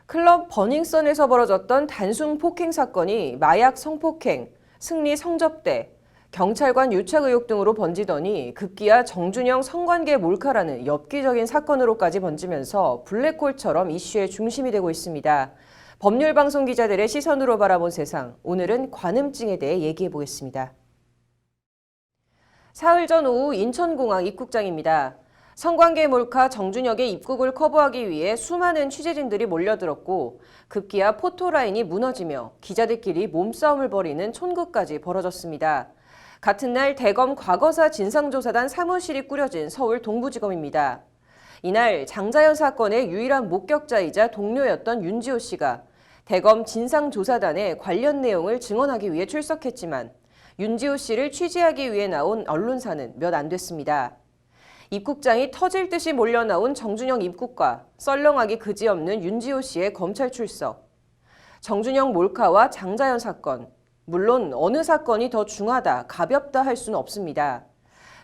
클럽 버닝썬에서 벌어졌던 단순 폭행 사건이 마약 성폭행, 승리 성접대, 경찰관 유착 의혹 등으로 번지더니 급기야 정준영 성관계 몰카라는 엽기적인 사건으로까지 번지면서 블랙홀처럼 이슈의 중심이 되고 있습니다. 법률방송 기자들의 시선으로 바라본 세상, 오늘은 관음증에 대해 얘기해 보겠습니다. 사흘 전 오후 인천공항 입국장입니다. 성관계 몰카 정준영의 입국을 커버하기 위해 수많은 취재진들이 몰려들었고 급기야 포토라인이 무너지며 기자들끼리 몸싸움을 벌이는 촌극까지 벌어졌습니다. 같은 날 대검 과거사 진상조사단 사무실이 꾸려진 서울 동부지검입니다. 이날 장자연 사건의 유일한 목격자이자 동료였던 윤지호 씨가 대검 진상조사단에 관련 내용을 증언하기 위해 출석했지만 윤지호 씨를 취재하기 위해 나온 언론사는 몇 안 됐습니다. 입국장이 터질 듯이 몰려나온 정준영 입국과 썰렁하기 그지없는 윤지호 씨의 검찰 출석. 정준영 몰카와 장자연 사건. 물론 어느 사건이 더 중하다, 가볍다 할 수는 없습니다.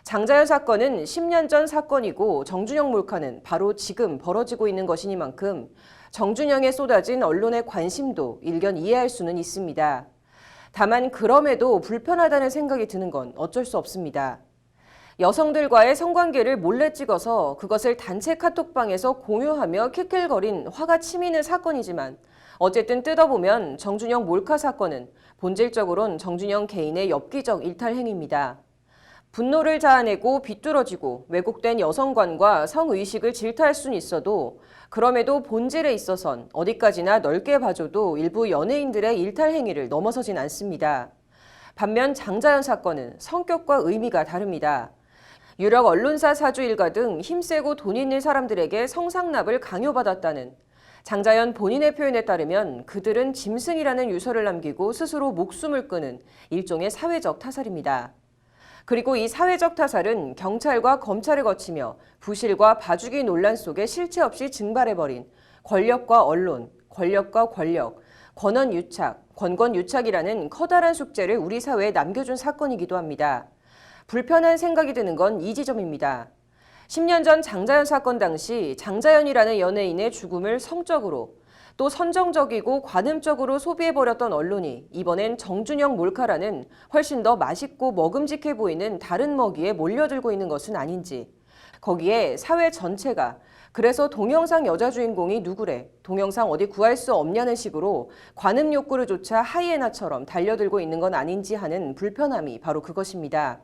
장자연 사건은 10년 전 사건이고 정준영 몰카는 바로 지금 벌어지고 있는 것이니만큼 정준영에 쏟아진 언론의 관심도 일견 이해할 수는 있습니다. 다만 그럼에도 불편하다는 생각이 드는 건 어쩔 수 없습니다. 여성들과의 성관계를 몰래 찍어서 그것을 단체 카톡방에서 공유하며 킥킬거린 화가 치미는 사건이지만 어쨌든 뜯어보면 정준영 몰카 사건은 본질적으론 정준영 개인의 엽기적 일탈 행위입니다. 분노를 자아내고 비뚤어지고 왜곡된 여성관과 성의식을 질타할 수는 있어도 그럼에도 본질에 있어선 어디까지나 넓게 봐줘도 일부 연예인들의 일탈 행위를 넘어서진 않습니다. 반면 장자연 사건은 성격과 의미가 다릅니다. 유력 언론사 사주 일가 등 힘세고 돈 있는 사람들에게 성상납을 강요받았다는 장자연 본인의 표현에 따르면 그들은 짐승이라는 유서를 남기고 스스로 목숨을 끊은 일종의 사회적 타살입니다. 그리고 이 사회적 타살은 경찰과 검찰을 거치며 부실과 봐주기 논란 속에 실체 없이 증발해버린 권력과 언론, 권력과 권력, 권언유착, 권권유착이라는 커다란 숙제를 우리 사회에 남겨준 사건이기도 합니다. 불편한 생각이 드는 건 이 지점입니다. 10년 전 장자연 사건 당시 장자연이라는 연예인의 죽음을 성적으로 또 선정적이고 관음적으로 소비해버렸던 언론이 이번엔 정준영 몰카라는 훨씬 더 맛있고 먹음직해 보이는 다른 먹이에 몰려들고 있는 것은 아닌지, 거기에 사회 전체가 그래서 동영상 여자 주인공이 누구래, 동영상 어디 구할 수 없냐는 식으로 관음 욕구를 좇아 하이에나처럼 달려들고 있는 건 아닌지 하는 불편함이 바로 그것입니다.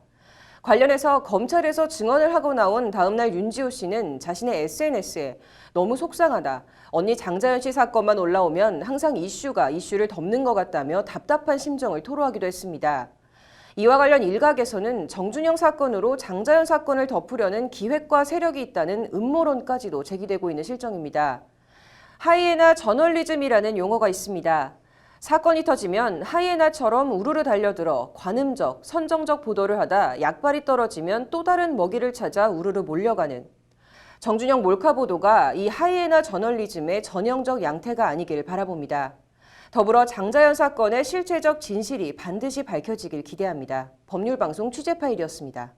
관련해서 검찰에서 증언을 하고 나온 다음 날 윤지호 씨는 자신의 SNS에 너무 속상하다. 언니 장자연 씨 사건만 올라오면 항상 이슈를 덮는 것 같다며 답답한 심정을 토로하기도 했습니다. 이와 관련 일각에서는 정준영 사건으로 장자연 사건을 덮으려는 기획과 세력이 있다는 음모론까지도 제기되고 있는 실정입니다. 하이에나 저널리즘이라는 용어가 있습니다. 사건이 터지면 하이에나처럼 우르르 달려들어 관음적, 선정적 보도를 하다 약발이 떨어지면 또 다른 먹이를 찾아 우르르 몰려가는 정준영 몰카 보도가 이 하이에나 저널리즘의 전형적 양태가 아니길 바라봅니다. 더불어 장자연 사건의 실체적 진실이 반드시 밝혀지길 기대합니다. 법률방송 취재 파일이었습니다.